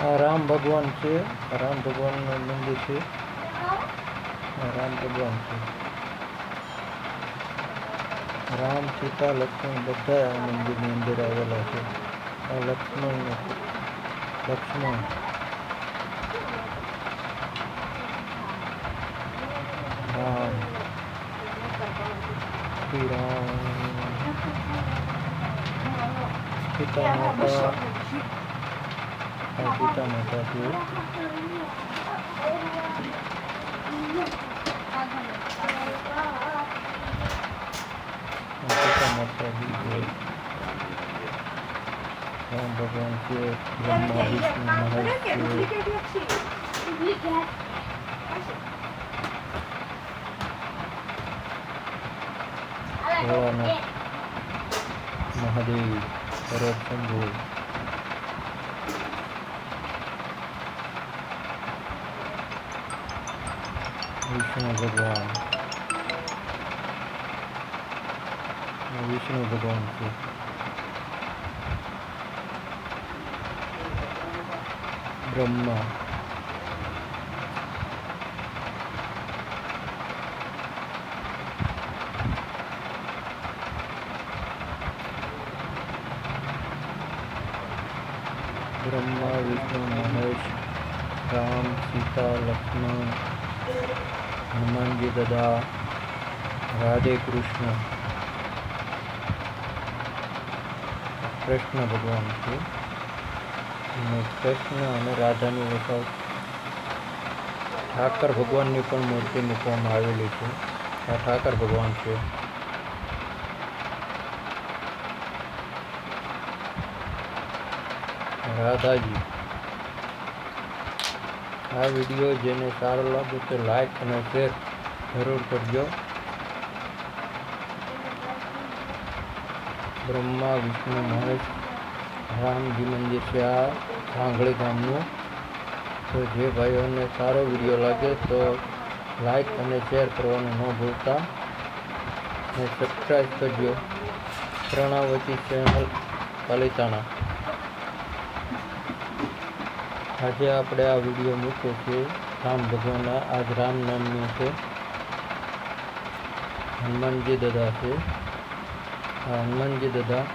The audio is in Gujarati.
આ રામ ભગવાન છે, રામ ભગવાનનું મંદિર છે. આ રામ ભગવાન છે. રામ, સીતા, લક્ષ્મણ બધા આ મંદિરની અંદર આવેલા છે. આ લક્ષ્મણ રામ, શ્રી રામ, સીતા માતા. આ સીતા માતા છે. સીતા માતાજી છે. રામ ભગવાન છે. બ્રહ્મા વિષ્ણુ મહેશ છે. ભોળાનાથ મહાદેવ, ભરત શંભુ, વિષ્ણુ ભગવાન. વિષ્ણુ ભગવાન છે. બ્રહ્મા, વિષ્ણુ મહેશ, રામ, સીતા, લક્ષ્મણ, હનુમાનજી દાદા, રાધે કૃષ્ણ, કૃષ્ણ ભગવાન છે. અને કૃષ્ણ અને રાધાની વસાવ ઠાકર ભગવાનની પણ મૂર્તિ મૂકવામાં આવેલી છે. આ ઠાકર ભગવાન છે. રાધાજી. આ વિડીયો જેને સારો લાગે તો લાઈક અને શેર જરૂર કરજો. બ્રહ્મા, વિષ્ણુ મહેશ, રામજી મંદિર છે આ સાંગળી ગામનું. તો જે ભાઈઓને સારો વિડીયો લાગે તો લાઈક અને શેર કરવાનું ન ભૂલતા અને સબસ્ક્રાઈબ કરજો. પ્રણાવતી ચેનલ પાલિતાણા. આજે આપણે આ વિડીયો મૂક્યો છે રામ ભગવાનના. આજ રામ નામનું છે. હનુમાનજી દાદા છે. આ હનુમાનજી દાદા